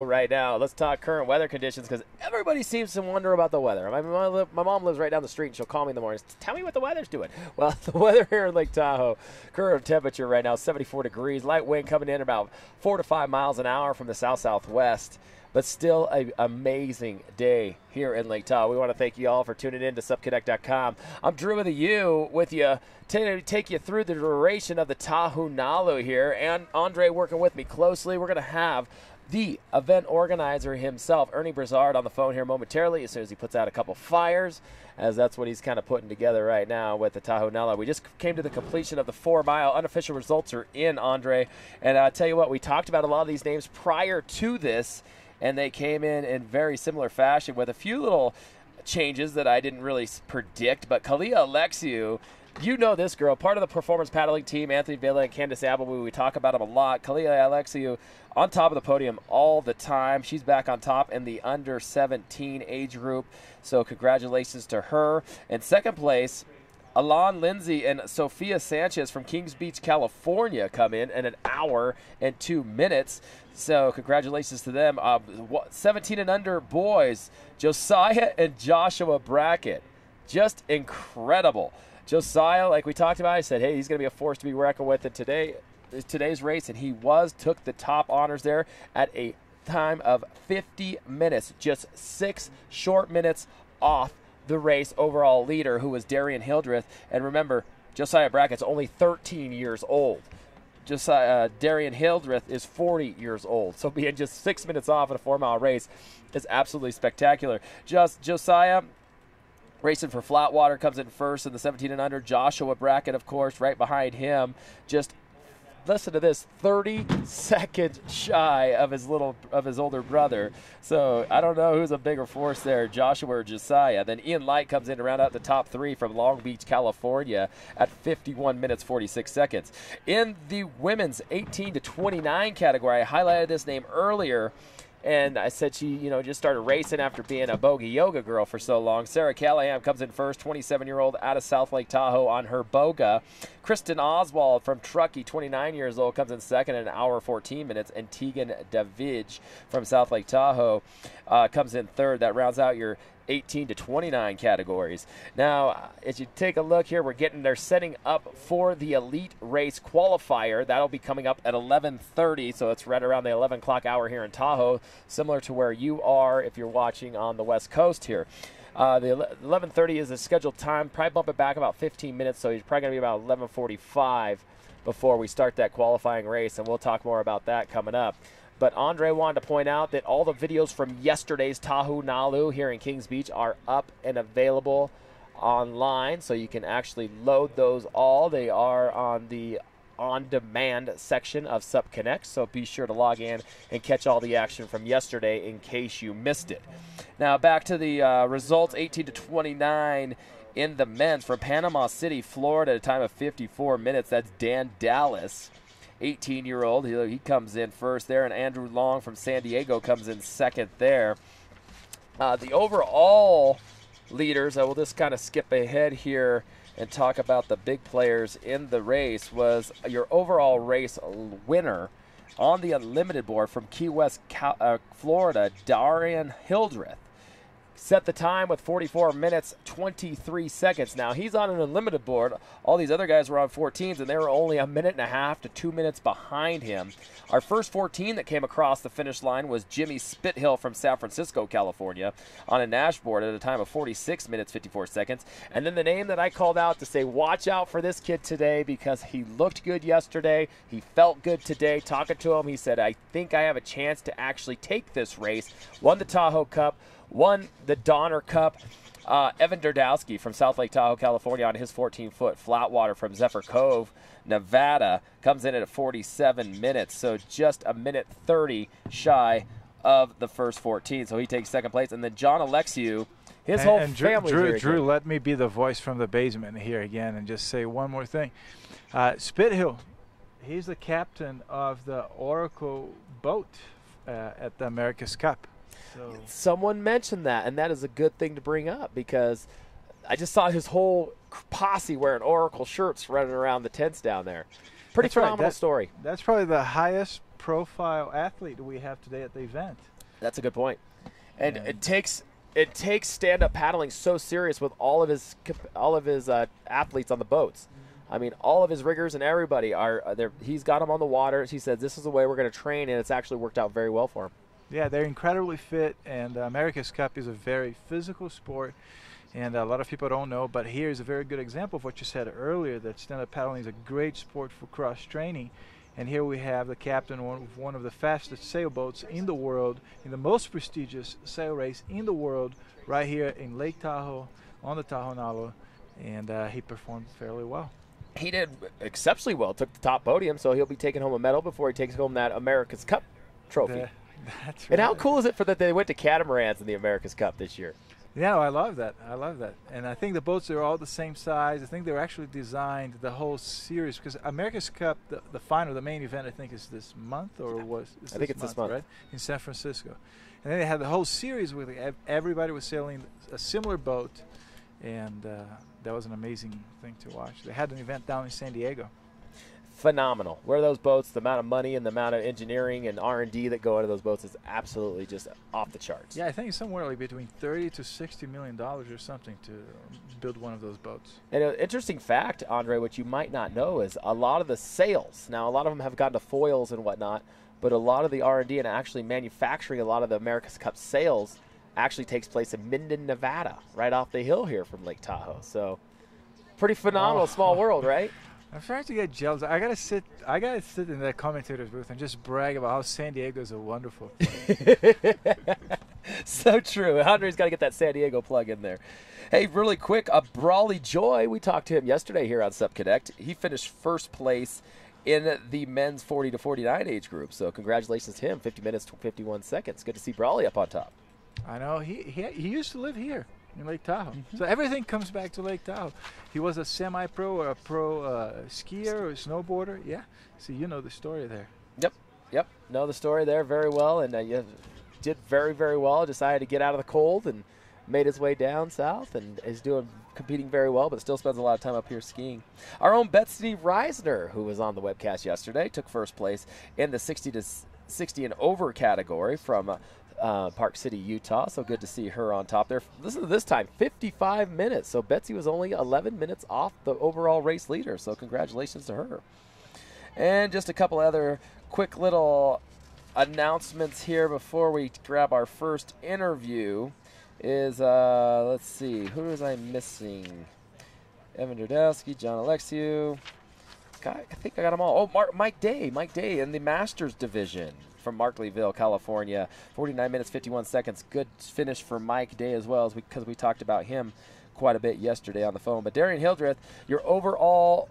Right now, let's talk current weather conditions because everybody seems to wonder about the weather. My mom lives right down the street and she'll call me in the mornings. Tell me what the weather's doing. Well, the weather here in Lake Tahoe, current temperature right now 74 degrees, light wind coming in about 4 to 5 miles an hour from the south-southwest. But still an amazing day here in Lake Tahoe. We want to thank you all for tuning in to Supconnect.com. I'm Drew with you to take you through the duration of the Tahoe Nalu here, and Andre working with me closely. We're going to have the event organizer himself, Ernie Brizard, on the phone here momentarily as soon as he puts out a couple fires, as that's what he's kind of putting together right now with the Tahoe Nalu. We just came to the completion of the 4-mile. Unofficial results are in, Andre. And I'll tell you what, we talked about a lot of these names prior to this, and they came in very similar fashion with a few little changes that I didn't really predict. But Kalia Alexiou, you know this girl, part of the performance paddling team, Anthony Villa and Candace Appleby. We talk about them a lot. Kalia Alexiou on top of the podium all the time. She's back on top in the under 17 age group, so congratulations to her. In second place, Alon Lindsay and Sophia Sanchez from Kings Beach, California come in 1 hour and 2 minutes. So congratulations to them. 17 and under boys, Josiah and Joshua Brackett. Just incredible. Josiah, like we talked about, I said, hey, he's going to be a force to be reckoned with in today's race, and he took the top honors there at a time of 50 minutes, just 6 short minutes off the race overall leader, who was Darian Hildreth. And remember, Josiah Brackett's only 13 years old. Darian Hildreth is 40 years old. So being just 6 minutes off in a 4-mile race is absolutely spectacular. Josiah racing for Flatwater comes in first in the 17 and under. Joshua Brackett, of course, right behind him. Just listen to this, 30 seconds shy of his older brother. So I don't know who's a bigger force there, Joshua or Josiah. Then Ian Light comes in to round out the top 3 from Long Beach, California at 51 minutes 46 seconds. In the women's 18 to 29 category, I highlighted this name earlier, and I said she, just started racing after being a bogey yoga girl for so long. Sarah Callahan comes in first, 27-year-old out of South Lake Tahoe on her boga. Kristen Oswald from Truckee, 29 years old, comes in second in 1 hour 14 minutes. And Tegan Davidge from South Lake Tahoe comes in third. That rounds out your 18 to 29 categories. Now, as you take a look here, they're setting up for the elite race qualifier. That'll be coming up at 11:30, so it's right around the 11 o'clock hour here in Tahoe, similar to where you are if you're watching on the West Coast here. The 11:30 is the scheduled time. Probably bump it back about 15 minutes, so you're probably going to be about 11:45 before we start that qualifying race, and we'll talk more about that coming up. But Andre wanted to point out that all the videos from yesterday's Tahoe Nalu here in Kings Beach are up and available online, so you can actually load those all. They are on the on-demand section of Supconnect, so be sure to log in and catch all the action from yesterday in case you missed it. Now back to the results, 18 to 29 in the men's from Panama City, Florida, at a time of 54 minutes. That's Dan Dallas, 18-year-old. He comes in first there, and Andrew Long from San Diego comes in second there. The overall leaders, I will just kind of skip ahead here and talk about the big players in the race, was your overall race winner on the unlimited board from Key West, Florida, Darian Hildreth. Set the time with 44 minutes, 23 seconds. Now, he's on an unlimited board. All these other guys were on 14s, and they were only 1.5 to 2 minutes behind him. Our first 14 that came across the finish line was Jimmy Spithill from San Francisco, California, on a Nash board at a time of 46 minutes, 54 seconds. And then the name that I called out to say, watch out for this kid today because he looked good yesterday. He felt good today. Talking to him, he said, I think I have a chance to actually take this race. Won the Tahoe Cup. Won the Donner Cup. Evan Derdowski from South Lake Tahoe, California, on his 14-foot Flatwater from Zephyr Cove, Nevada, comes in at 47 minutes, so just 1:30 shy of the first 14. So he takes second place. And then John Alexiou, his whole family here. Drew, let me be the voice from the basement here again and just say one more thing. Spithill, he's the captain of the Oracle boat at the America's Cup. So someone mentioned that, and that is a good thing to bring up because I just saw his whole posse wearing Oracle shirts running around the tents down there. Pretty phenomenal story. That's probably the highest profile athlete we have today at the event. That's a good point. And it takes stand-up paddling so serious with all of his athletes on the boats. I mean, all of his riggers and everybody are there. He's got them on the water. He said this is the way we're going to train, and it's actually worked out very well for him. Yeah, they're incredibly fit, and America's Cup is a very physical sport, and a lot of people don't know, but here is a very good example of what you said earlier, that stand-up paddling is a great sport for cross-training. And here we have the captain of one of the fastest sailboats in the world, in the most prestigious sail race in the world, right here in Lake Tahoe, on the Tahoe Nalo, and he performed fairly well. He did exceptionally well, took the top podium, so he'll be taking home a medal before he takes home that America's Cup trophy. That's right. And how cool is it that they went to catamarans in the America's Cup this year? Yeah, I love that. I love that. And I think the boats are all the same size. I think they were actually designed, the whole series, because America's Cup, the final, the main event, I think is this month, or was I think it's this month, right? In San Francisco. And then they had the whole series with everybody was sailing a similar boat, and that was an amazing thing to watch. They had an event down in San Diego. Phenomenal. Where those boats, the amount of money and the amount of engineering and R&D that go into those boats is absolutely just off the charts. Yeah, I think it's somewhere like between $30 to $60 million or something to build one of those boats. And an interesting fact, Andre, which you might not know, is a lot of the sails. Now, a lot of them have gone to foils and whatnot, but a lot of the R&D and actually manufacturing a lot of the America's Cup sails actually takes place in Minden, Nevada, right off the hill here from Lake Tahoe. So, pretty phenomenal small world, right? I'm starting to get jealous. I gotta sit in that commentator's booth and just brag about how San Diego is a wonderful place. So true. Andre's got to get that San Diego plug in there. Hey, really quick, Brawley Joy. We talked to him yesterday here on Supconnect. He finished first place in the men's 40 to 49 age group. So congratulations to him. 50 minutes, 51 seconds. Good to see Brawley up on top. I know. He used to live here in Lake Tahoe. So everything comes back to Lake Tahoe. He was a semi-pro or a pro skier or a snowboarder. Yeah. So you know the story there. Yep. Know the story there very well, and you did very, very well. Decided to get out of the cold and made his way down south, and is competing very well, but still spends a lot of time up here skiing. Our own Betsy Reisner, who was on the webcast yesterday, took first place in the 60 and over category from Park City, Utah. So good to see her on top there. Listen to this time, 55 minutes. So Betsy was only 11 minutes off the overall race leader. So congratulations to her. And just a couple other quick little announcements here before we grab our first interview is, let's see, who was I missing? Evan Derdowski, John Alexiou. I think I got them all. Oh, Mike Day in the Masters division from Markleeville, California. 49 minutes, 51 seconds. Good finish for Mike Day as well, because we talked about him quite a bit yesterday on the phone. But Darian Hildreth, your overall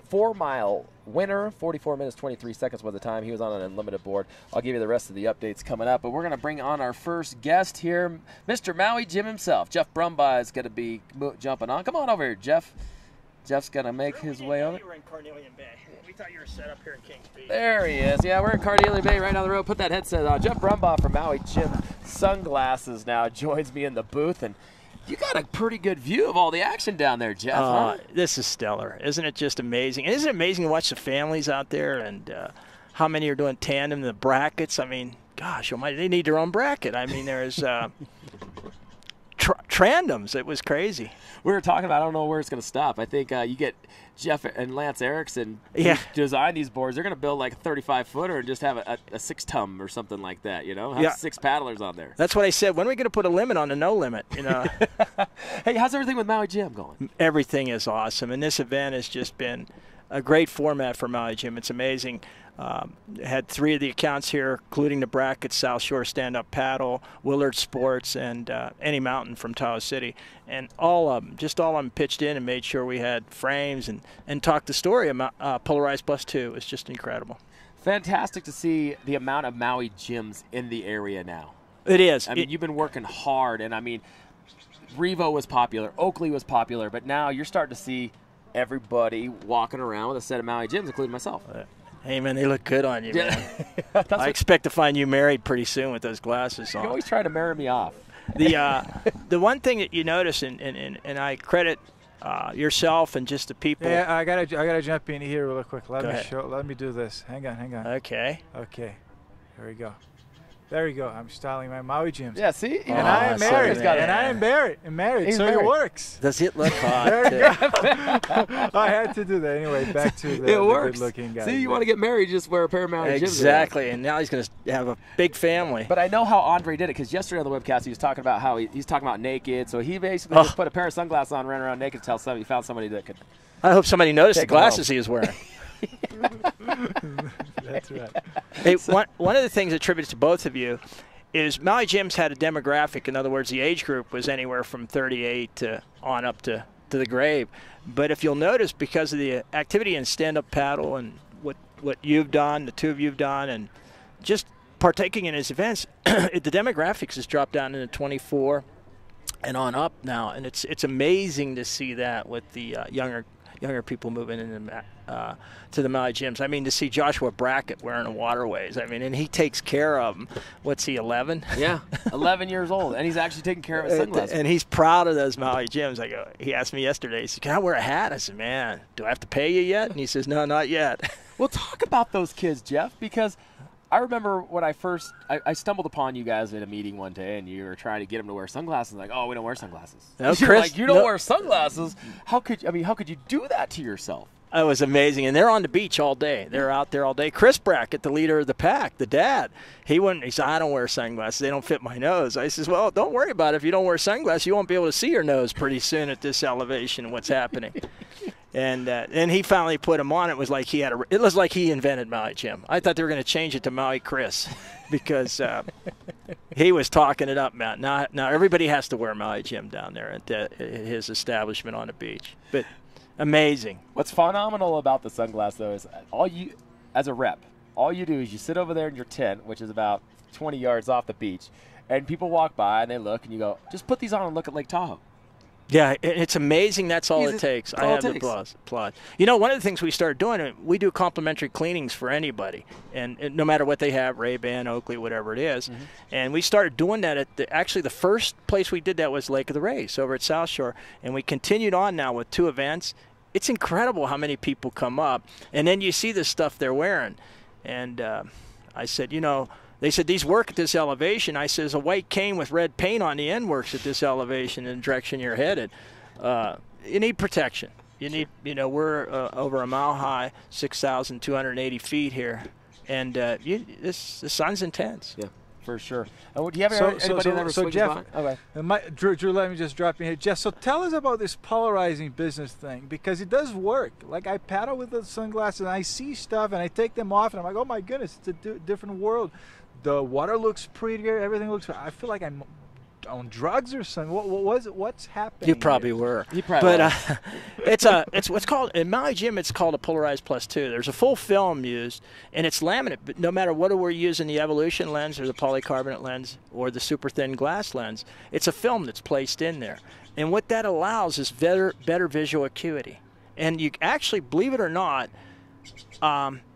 4-mile winner, 44 minutes, 23 seconds was the time. He was on an unlimited board. I'll give you the rest of the updates coming up. But we're going to bring on our first guest here, Mr. Maui Jim himself. Jeff Brumbaugh is going to be jumping on. Come on over here, Jeff. Jeff's going to make his way over. You were in Carnelian Bay. We thought you were set up here in Kings Beach. There he is. Yeah, we're in Carnelian Bay right down the road. Put that headset on. Jeff Brumbaugh from Maui Jim Sunglasses now joins me in the booth. And you got a pretty good view of all the action down there, Jeff. Huh? This is stellar. Isn't it just amazing? And isn't it amazing to watch the families out there and how many are doing tandem, the brackets? I mean, gosh, they need their own bracket. I mean, there's trandoms. It was crazy. We were talking about, I don't know where it's going to stop. I think you get Jeff and Lance Erickson design these boards. They're going to build like a 35-footer and just have a 6-tum or something like that, you know? Have 6 paddlers on there. That's what I said. When are we going to put a limit on the no limit, you know? Hey, how's everything with Maui Jim going? Everything is awesome, and this event has just been a great format for Maui Jim. It's amazing. Had 3 of the accounts here, including the brackets, South Shore Stand-Up Paddle, Willard Sports, and Any Mountain from Tahoe City. And all of them pitched in and made sure we had frames and talked the story about Polarized Plus 2. It's just incredible. Fantastic to see the amount of Maui gyms in the area now. It is. I mean, you've been working hard, and I mean, Revo was popular, Oakley was popular, but now you're starting to see everybody walking around with a set of Maui gyms, including myself. Hey, man, they look good on you, man. I expect to find you married pretty soon with those glasses on. You always try to marry me off. The one thing that you notice, and I credit yourself and just the people. Yeah, I gotta jump in here real quick. Go ahead. Let me do this. Hang on. Okay. Okay. Here we go. There you go. I'm styling my Maui gyms. Yeah, see? And I am married. He's so married. it works. Does it look hot? There you go. I had to do that. Anyway, back to the good-looking guy. See, you want to get married, just wear a pair of Maui gyms. Exactly, and now he's going to have a big family. But I know how Andre did it, because yesterday on the webcast he was talking about how he's talking about naked. So he basically just put a pair of sunglasses on, ran around naked until he found somebody that could. I hope somebody noticed the Take 'em home. glasses he was wearing. That's right. Hey, one of the things attributed to both of you is Maui Gyms had a demographic. In other words, the age group was anywhere from 38 to on up to the grave. But if you'll notice, because of the activity in stand-up paddle and what you've done, the two of you have done, and just partaking in his events, the demographics has dropped down into 24 and on up now. And it's amazing to see that with the younger people moving into to the Maui Gyms. I mean, to see Joshua Brackett wearing the waterways. I mean, and he takes care of them. What's he, 11? Yeah, 11 years old, and he's actually taking care of his sunglasses. And he's proud of those Maui Gyms. He asked me yesterday, he said, "Can I wear a hat?" I said, "Man, do I have to pay you yet?" And he says, "No, not yet." Well, talk about those kids, Jeff, because I remember when I stumbled upon you guys at a meeting one day, and you were trying to get them to wear sunglasses. Like, oh, we don't wear sunglasses. No, You're Chris, like, you don't wear sunglasses. How could you do that to yourself? It was amazing, and they're on the beach all day. They're out there all day. Chris Brackett, the leader of the pack, the dad, he said, "I don't wear sunglasses. They don't fit my nose." I says, "Well, don't worry about it. If you don't wear sunglasses, you won't be able to see your nose pretty soon at this elevation and what's happening." And he finally put him on. It was like he invented Maui Jim. I thought they were going to change it to Maui Chris because he was talking it up, man. Now everybody has to wear Maui Jim down there at his establishment on the beach. But amazing. What's phenomenal about the sunglass, though, is as a rep, all you do is you sit over there in your tent, which is about 20 yards off the beach, and people walk by and they look, and you go, "Just put these on and look at Lake Tahoe." Yeah, it's amazing. That's all it takes. I have to applaud. You know, one of the things we started doing, we do complimentary cleanings for anybody, and no matter what they have, Ray-Ban, Oakley, whatever it is. Mm-hmm. And we started doing that at the first place we did that was Lake of the Rays over at South Shore, and we continued on now with 2 events. It's incredible how many people come up, and then you see the stuff they're wearing. And I said, they said, "These work at this elevation." I says, "A white cane with red paint on the end works at this elevation in the direction you're headed." You need protection. You need, we're over a mile high, 6,280 feet here. And the sun's intense. Yeah, for sure. Do you have anybody that ever swings Jeff, by? Okay. Drew, let me just drop in here. Jeff, so tell us about this polarizing business thing, because it does work. Like, I paddle with the sunglasses, and I see stuff, and I take them off, and I'm like, oh, my goodness, it's a different world. The water looks prettier. Everything looks. I feel like I'm on drugs or something. What's happening? You probably were. You probably were. It's what's called in Maui Jim. It's called a polarized +2. There's a full film used, and it's laminate. But no matter what we're using, the evolution lens or the polycarbonate lens or the super thin glass lens, it's a film that's placed in there. And what that allows is better visual acuity. And you actually, believe it or not,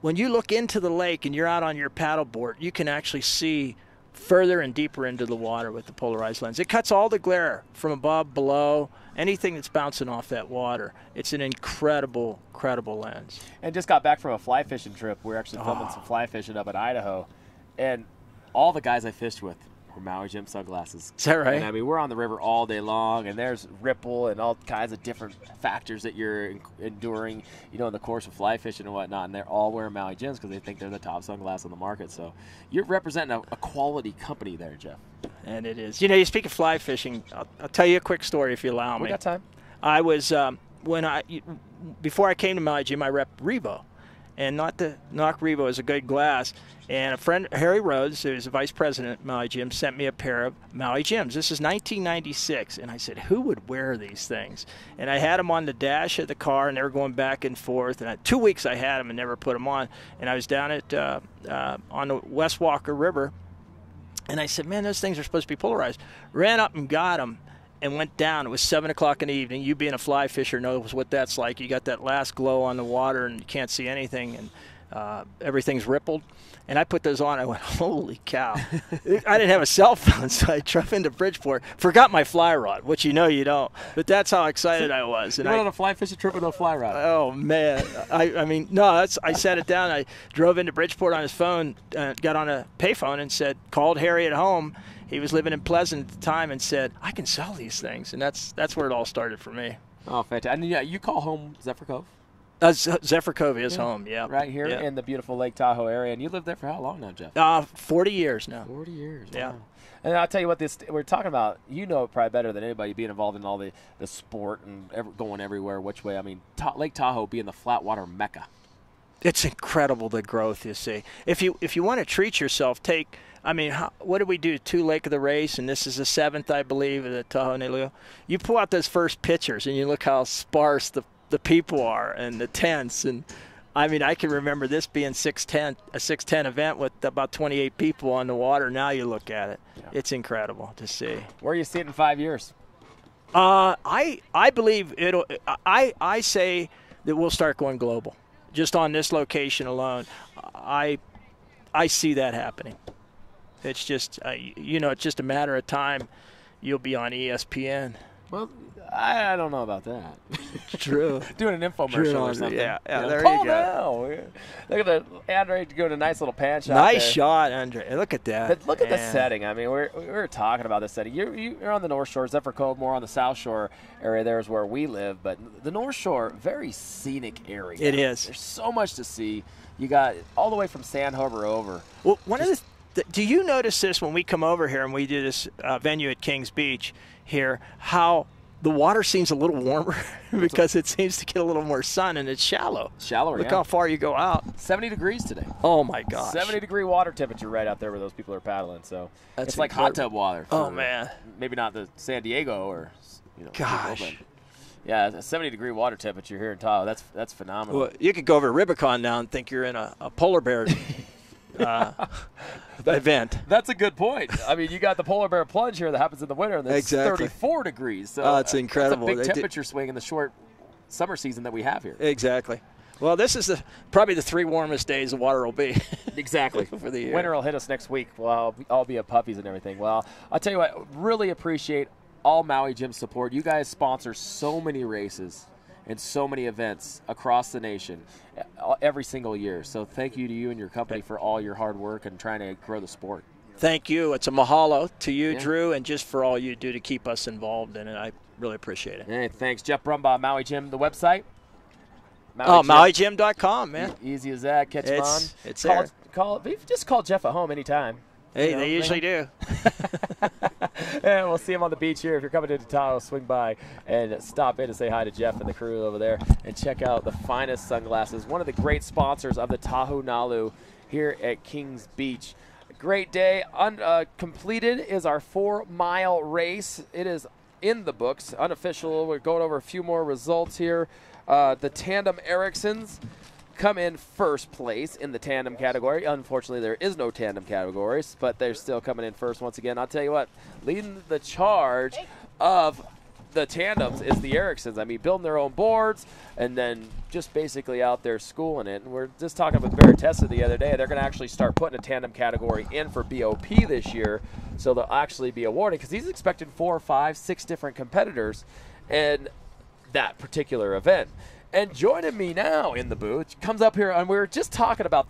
when you look into the lake and you're out on your paddleboard, you can actually see further and deeper into the water with the polarized lens. It cuts all the glare from above, below, anything that's bouncing off that water. It's an incredible lens. And just got back from a fly fishing trip. We're actually filming some fly fishing up in Idaho, and all the guys I fished with were Maui Jim sunglasses. Is that right? And I mean, we're on the river all day long, and there's ripple and all kinds of different factors that you're enduring, in the course of fly fishing and whatnot, and they're all wearing Maui Jims because they think they're the top sunglass on the market. So you're representing a quality company there, Jeff. And it is. You speak of fly fishing, I'll tell you a quick story if you allow me. We got time. I was, before I came to Maui Jim, I repped Revo. And not to knock Revo is a good glass. And a friend, Harry Rhodes, who's the vice president at Maui Jim, sent me a pair of Maui Jims. This is 1996. And I said, who would wear these things? And I had them on the dash of the car, and they were going back and forth. And 2 weeks I had them and never put them on. And I was down at on the West Walker River. And I said, man, those things are supposed to be polarized. Ran up and got them and went down. It was 7 o'clock in the evening. You being a fly fisher knows what that's like. You got that last glow on the water and you can't see anything. And Everything's rippled. And I put those on. I went, holy cow. I didn't have a cell phone, so I drove into Bridgeport. Forgot my fly rod, which you don't. But that's how excited I was. And you went on a fly fishing trip with no fly rod. Oh, man. I mean, no, I sat it down. I drove into Bridgeport on his phone, got on a payphone and called Harry at home. He was living in Pleasant at the time and said, I can sell these things. And that's where it all started for me. Oh, fantastic. And yeah, you call home Zephyr Cove? Zephyr Cove is home, yeah. Right here in the beautiful Lake Tahoe area. And you lived there for how long now, Jeff? 40 years now. 40 years, yeah. Wow. And I'll tell you what, we're talking about, you know probably better than anybody, being involved in all the sport and going everywhere, which way. I mean, Lake Tahoe being the flatwater mecca. It's incredible, the growth you see. If you want to treat yourself, what did we do? 2 Lake of the Race, and this is the 7th, I believe, of the Tahoe Naleo. You pull out those first pictures, and you look how sparse the people are and the tents. And I mean, I can remember this being a 610 event with about 28 people on the water. Now you look at it, it's incredible to see. Where do you see it in 5 years? I believe it'll. I say that we'll start going global, just on this location alone. I see that happening. It's just it's just a matter of time. You'll be on ESPN. Well, I don't know about that. True. Doing an infomercial or something. Yeah, there Call you go. now. Look at Andre doing a nice little pan shot. Nice there. shot, Andre. Look at that. But look at the setting. I mean, we were talking about this setting. You're on the North Shore. Zephyr Cove more on the South Shore area. There is where we live. But the North Shore, very scenic area. It is. There's so much to see. You got all the way from Sand Harbor over. Well, do you notice this when we come over here and we do this venue at Kings Beach here, how the water seems a little warmer because it seems to get a little more sun and it's shallow. Shallower, Look how far you go out. 70 degrees today. Oh, my gosh. 70-degree water temperature right out there where those people are paddling. So it's like incredible. hot tub water. Oh, man. Maybe not the San Diego or, gosh. People, yeah, a 70-degree water temperature here in Tahoe. That's phenomenal. Well, you could go over to Rubicon now and think you're in a polar bear event. That's a good point. I mean, you got the polar bear plunge here that happens in the winter, and it's 34 degrees. So it's incredible. That's a big temperature swing in the short summer season that we have here. Exactly. Well, this is probably the 3 warmest days the water will be. Exactly. For the year. Winter will hit us next week. Well, I'll be at puppies and everything. Well, I'll tell you what, really appreciate all Maui Gym support. You guys sponsor so many races and so many events across the nation every single year. So thank you to you and your company for all your hard work and trying to grow the sport. Thank you. It's a mahalo to you, Drew, and just for all you do to keep us involved in it. I really appreciate it. Hey, thanks. Jeff Brumbaugh, Maui Gym, the website? MauiGym.com, man. Easy as that. Catch him on. It's there. Just call Jeff at home anytime. Hey, they usually do. And we'll see him on the beach here. If you're coming to Tahoe, swing by and stop in and say hi to Jeff and the crew over there and check out the finest sunglasses. One of the great sponsors of the Tahoe Nalu here at Kings Beach. A great day. Completed is our 4-mile race. It is in the books, unofficial. We're going over a few more results here. The Tandem Ericssons come in first place in the tandem category. Unfortunately, there is no tandem categories, but they're still coming in first once again. I'll tell you what, leading the charge of the tandems is the Ericssons. I mean, building their own boards and then just basically out there schooling it. And we're just talking with Veritessa the other day. They're going to actually start putting a tandem category in for BOP this year, so they'll actually be awarded because he's expecting 4, 5, 6 different competitors in that particular event. And joining me now in the booth comes up here, and we were just talking about the